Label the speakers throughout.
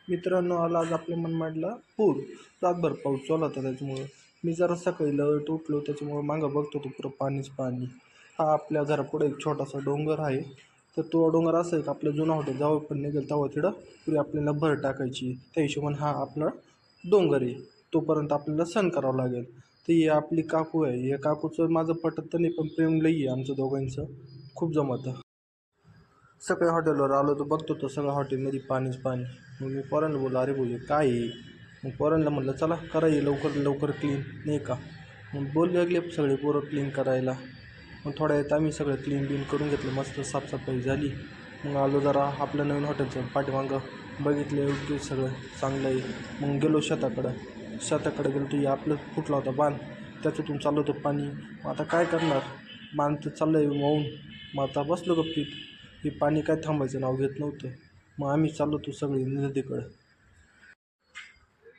Speaker 1: मित्रांनो, आला आज आपल्या मनमाडला पूर. रातभर पाऊस चालू होता त्याच्यामुळं मी जरा सकाळी लवकर उठलो, त्याच्यामुळं मागं बघतो तो पुरं पाणीच पाणी. हा आपल्या घरापुढे एक छोटासा डोंगर आहे. तर तो डोंगर असं आहे की आपलं जुनं हॉटेल जेव्हा पण निघेल तेव्हा तिथं पुरी आपल्याला भर टाकायची. त्या हिशोबाने हा आपला डोंगर आहे. तोपर्यंत आपल्याला सहन करावं लागेल. तर ही आपली काकू आहे. या काकूचं माझं पटत तर नाही, पण प्रेम लई आहे आमचं दोघांचं. खूप जमतं. सगळ्या हॉटेलवर आलो तर बघतो तर सगळ्या हॉटेलमध्ये पाणीच पाणी. मग मी पोरांना बोललो, अरे बोलले काय आहे. मग पोरांना म्हटलं चला करा हे लवकर लवकर क्लीन, नाही का. मग बोलले लागले सगळे पोरं क्लीन करायला. मग थोड्या वेळात आम्ही सगळं क्लीन बिन करून घेतलं, मस्त साफसफाई झाली. मग आलो जरा आपलं नवीन हॉटेलचं पाठीमागं बघितलं, योग्य सगळं चांगलं आहे. मग गेलो शेताकडे गेलो तर आपलं फुटला होता बांध, त्याच्यातून चाललं होतं पाणी. मग आता काय करणार, बांध तर चाललं आहे वाहून. मग आता बसलो गप्पीत. हे पाणी काय थांबायचं नाव घेत नव्हतं. मग आम्ही चाललो होतो सगळी नदीकडं.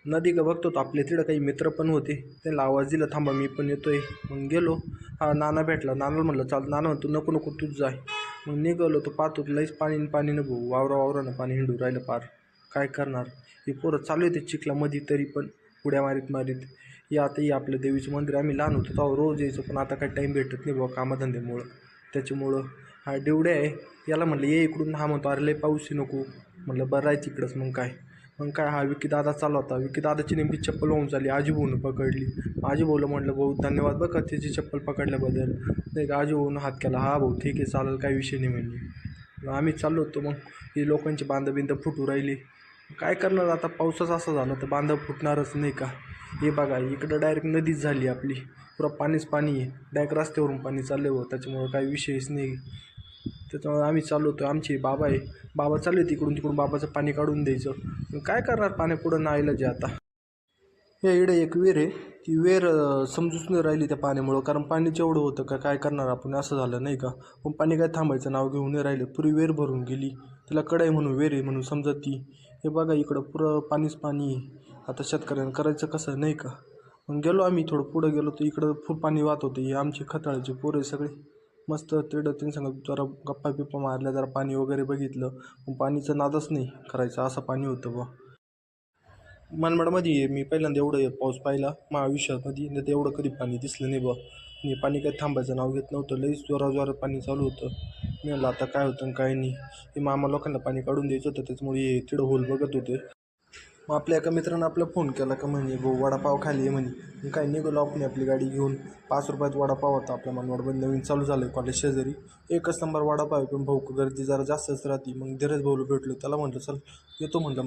Speaker 1: नदी बघतो तर आपल्या तिकडं काही मित्र पण होते. त्यांना आवाज दिला, थांबा मी पण येतोय. मग गेलो. हा नाना भेटला. नानाला म्हटलं चाल. नाना म्हणतो नको नको तूच जाय. मग निघालो तर पाहतो लईच पाणी न भाऊ, वावरानं पाणी हिंडू राहिलं पार. काय करणार. हे पोरं चालू येते चिखलामध्ये तरी पण उड्या मारीत या आता हे आपलं देवीचं मंदिर. आम्ही लहान होतो तेव्हा रोज यायचो, पण आता काही टाईम भेटत नाही बाबा कामधंद्यामुळं. त्याच्यामुळं हा डेवड्या आहे. याला म्हटलं ये इकडून. हा म्हणतो अरे लय पाऊस नको. म्हटलं बरं आहे तिकडंच. मग काय हा विकी दादा चालला होता. विकी दादाची नेमकी चप्पल वाहून चालली, आजीभाऊनं पकडली. आजीभाऊला म्हटलं भाऊ धन्यवाद बघा त्याची चप्पल पकडल्याबद्दल. नाही का आजीभाऊनं हात केला. हा भाऊ ठीक आहे चालेल, काही विषय नाही म्हणले. आम्ही चाललो होतो. मग ही लोकांची बांधं फुटू राहिली. काय करणार आता, पावसाच असं झालं तर बांधं फुटणारच, नाही का. हे बघा इकडं डायरेक्ट नदीच झाली आपली. पुरा पाणीच पाणी आहे. डायरेक्ट रस्त्यावरून पाणी चाललं हो, त्याच्यामुळं काही विषयच नाही. त्याच्यामुळे आम्ही चाललो होतो. आमचे बाबा आहे. बाबा चालले तिकडून बाबाचं पाणी काढून द्यायचं. पण काय करणार, पाण्यापुढं नाईलाज आहे आता. या इकडे एक विहीर आहे. ती विहीर समजूच नाही राहिली त्या पाण्यामुळं, कारण पाणीच एवढं होतं का काय करणार आपण, असं झालं नाही का. पण पाणी काय थांबायचं नाव घेऊन नाही राहिलं. पुरी विहीर भरून गेली. तिला कडाई म्हणून विहीर आहे म्हणून समजत ती. हे बघा इकडं पुरं पाणीच पाणी आहे. आता शेतकऱ्यांना करायचं कसं, नाही का. मग गेलो आम्ही थोडं पुढं गेलो तर इकडं खूप पाणी वाहत होते. हे आमचे खताळाचे पोरं सगळे मस्त तिकडं त्यांनी जरा गप्पा बिप्पा मारल्या, जरा पाणी वगैरे बघितलं. पण पाणीचं नादच नाही करायचं, असं पाणी होतं बा. मनमाडमध्ये मी पहिल्यांदा एवढं पाऊस पाहिला माझ्या आयुष्यामध्ये, नाही तर एवढं कधी पाणी दिसलं नाही बा. आणि पाणी काही थांबायचं नाव घेत नव्हतं. लईच जोरात पाणी चालू होतं. मी म्हणलं आता काय होतं काय नाही. हे मामा लोकांना पाणी काढून द्यायचं होतं, त्याच्यामुळे हे तिकडं होल बघत होते. मग आपल्या एका मित्रानं आपला फोन केला का म्हणे भाऊ वडापाव खाली आहे म्हणे. मग काय निघालो आपण आपली गाडी घेऊन. 5 रुपयात वडापाव होता आपल्या मनमाडमध्ये, नवीन चालू झालं आहे कॉलेज शेजारी. एकच नंबर वडापाव आहे, पण भाऊ गर्दी जरा जास्तच राहते. मग धीरज भाऊला भेटलो, त्याला म्हटलं चल येतो म्हटलं.